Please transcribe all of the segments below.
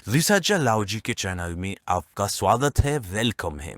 Researcher लाओ जी के channel में आपका स्वागत है, वेलकम है।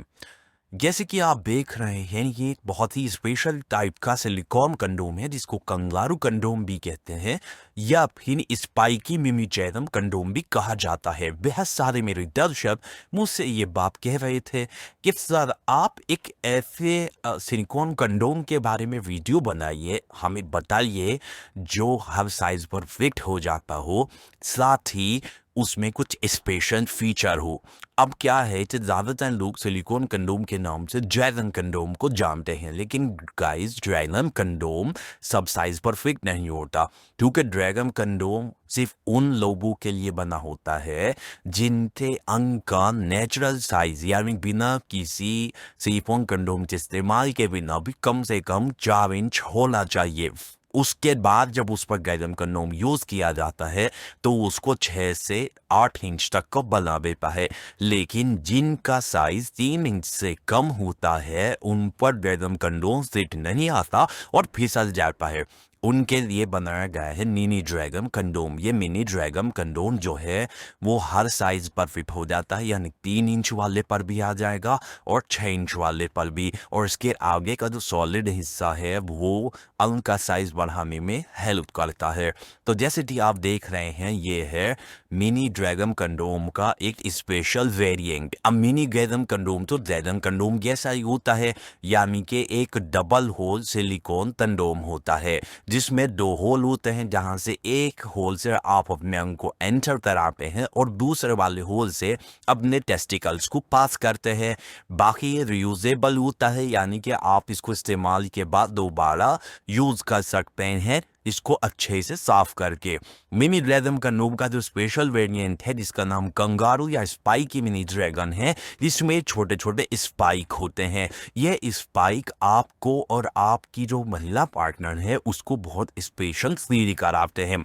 जैसे कि आप देख रहे हैं, ये एक बहुत ही स्पेशल टाइप का सिलिकॉन कंडोम है जिसको कंगारू कंडोम भी कहते हैं या फिर स्पाइकी मिमीचेरम कंडोम भी कहा जाता है। बेहद सारे मेरे दर्शक मुझसे ये बात कह रहे थे कि सर आप एक ऐसे सिलिकॉन कंडोम के बारे में वीडियो बनाइए, हमें बताइए जो हर साइज पर फिट हो जाता हो, साथ ही उसमें कुछ स्पेशल फीचर हो। अब क्या है कि ज़्यादातर लोग सिलिकॉन कंडोम के नाम से ड्रैगन कंडोम को जानते हैं, लेकिन गाइस ड्रैगन कंडोम सब साइज पर फिट नहीं होता, क्योंकि ड्रैगन कंडोम सिर्फ उन लोगों के लिए बना होता है जिनके अंग का नेचुरल साइज यानी बिना किसी सिलिकॉन कंडोम के इस्तेमाल के बिना भी कम से कम 4 इंच होना चाहिए। उसके बाद जब उस पर ड्रैगन कंडोम यूज़ किया जाता है तो उसको 6 से 8 इंच तक को बना देता है, लेकिन जिनका साइज 3 इंच से कम होता है उन पर ड्रैगन कंडोम फिट नहीं आता और फिसल जाता है। उनके लिए बनाया गया है मिनी ड्रैगन कंडोम। ये मिनी ड्रैगन कंडोम जो है वो हर साइज पर फिट हो जाता है, यानी 3 इंच वाले पर भी आ जाएगा और 6 इंच वाले पर भी, और इसके आगे का जो सॉलिड हिस्सा है वो अंग का साइज बढ़ाने में हेल्प करता है। तो जैसे कि आप देख रहे हैं, ये है मिनी ड्रैगन कंडोम का एक स्पेशल वेरिएंट। अब मिनी ड्रैगन कंडोम तो ड्रैगन कंडोम जैसा ही होता है, यानी कि एक डबल होल सिलिकॉन कंडोम होता है जिसमें 2 होल होते हैं, जहां से एक होल से आप अपने अंग को एंटर कराते हैं और दूसरे वाले होल से अपने टेस्टिकल्स को पास करते हैं। बाकी ये रियूजेबल होता है, यानी कि आप इसको इस्तेमाल के बाद दोबारा यूज कर सकते हैं इसको अच्छे से साफ करके। मिनी ड्रैगन कंडोम का जो स्पेशल वेरिएंट है जिसका नाम कंगारू या स्पाइकी मिनी ड्रैगन है, जिसमें छोटे छोटे स्पाइक होते हैं। ये स्पाइक आपको और आपकी जो महिला पार्टनर है उसको बहुत स्पेशल फील कराते हैं।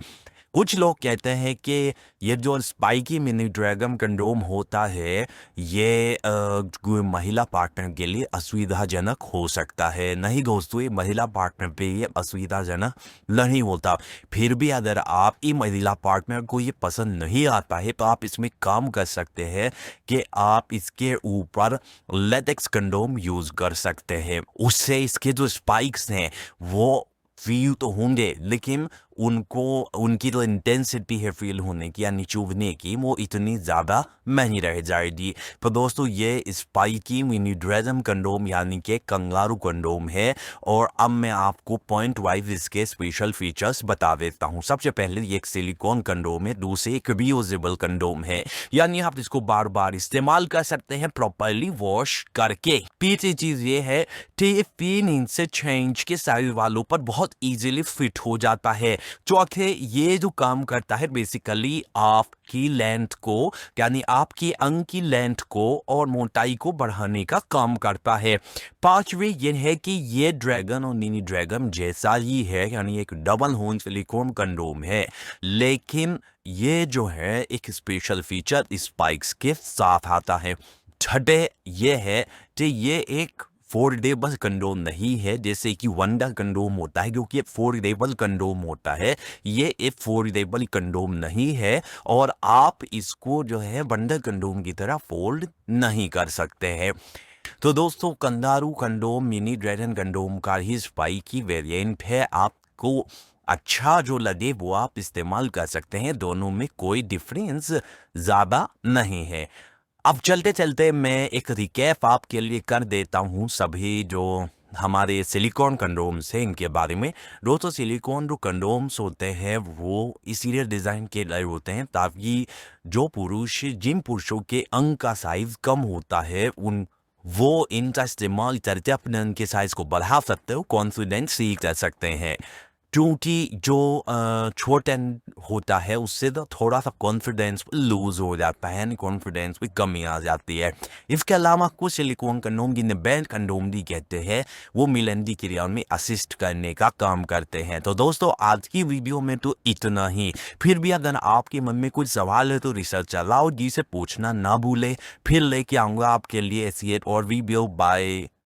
कुछ लोग कहते हैं कि ये जो स्पाइकी मिनी ड्रैगन कंडोम होता है ये महिला पार्टनर के लिए असुविधाजनक हो सकता है। नहीं दोस्तों, ये महिला पार्टनर पे ये असुविधाजनक नहीं होता। फिर भी अगर आप ये महिला पार्टनर को ये पसंद नहीं आता है तो आप इसमें काम कर सकते हैं कि आप इसके ऊपर लेटेक्स कंडोम यूज कर सकते हैं। उससे इसके जो स्पाइक्स हैं वो फील तो होंगे, लेकिन उनको उनकी जो इंटेंसिटी है फील होने की यानी चुभने की, वो इतनी ज़्यादा नहीं रह जाएगी। तो दोस्तों ये स्पाइकी मिनी ड्रैगन कंडोम यानी कि कंगारू कंडोम है, और अब मैं आपको पॉइंट वाइज इसके स्पेशल फीचर्स बता देता हूँ। सबसे पहले ये एक सिलिकॉन कंडोम है, दूसरे एक रियूजेबल कंडोम है, यानी आप इसको बार बार इस्तेमाल कर सकते हैं प्रॉपरली वॉश करके। तीसरी चीज़ ये है कि 3 इंच से 6 इंच के साइज वालों पर बहुत इजीली फिट हो जाता है। चौथे, ये जो काम करता है बेसिकली आपकी लेंथ को यानी आपकी अंग की लेंथ को और मोटाई को बढ़ाने का काम करता है। पांचवे ये है कि ये ड्रैगन और मिनी ड्रैगन जैसा ही है, यानी एक डबल होल सिलिकॉन कंडोम है, लेकिन ये जो है एक स्पेशल फीचर स्पाइक्स के साथ आता है। छठे ये है कि ये एक फोल्डेबल कंडोम नहीं है जैसे कि वंडर कंडोम होता है, क्योंकि ये फोल्डेबल कंडोम होता है। ये एक फोल्डेबल कंडोम नहीं है और आप इसको जो है वंडर कंडोम की तरह फोल्ड नहीं कर सकते हैं। तो दोस्तों kangaroo condom mini dragon condom का ही स्पाइकी वेरिएंट है। आपको अच्छा जो लगे वो आप इस्तेमाल कर सकते हैं, दोनों में कोई डिफरेंस ज़्यादा नहीं है। अब चलते चलते मैं एक रिकैप आपके लिए कर देता हूँ सभी जो हमारे सिलिकॉन कंडोम्स हैं इनके बारे में। दोस्तों सिलिकॉन जो कंडोम्स होते हैं वो इसीलिए डिज़ाइन के लिए होते हैं ताकि जो पुरुष जिन पुरुषों के अंग का साइज कम होता है वो इनका इस्तेमाल करके अपने अंग के साइज को बढ़ा सकते हो, कॉन्फिडेंस सीख कर सकते हैं। क्योंकि जो छोटा होता है उससे तो थोड़ा सा कॉन्फिडेंस लूज हो जाता है, यानी कॉन्फिडेंस में कमी आ जाती है। इसके अलावा कुछ सिलिकॉन कंडोम जिन्हें बैंड कंडोम भी कहते हैं वो मिलंदी क्रिया में असिस्ट करने का काम करते हैं। तो दोस्तों आज की वीडियो में तो इतना ही। फिर भी अगर आपके मन में कुछ सवाल है तो रिसर्च चलाओ जी से पूछना ना भूले। फिर लेके आऊँगा आपके लिए ऐसी एक और वीडियो। बाय।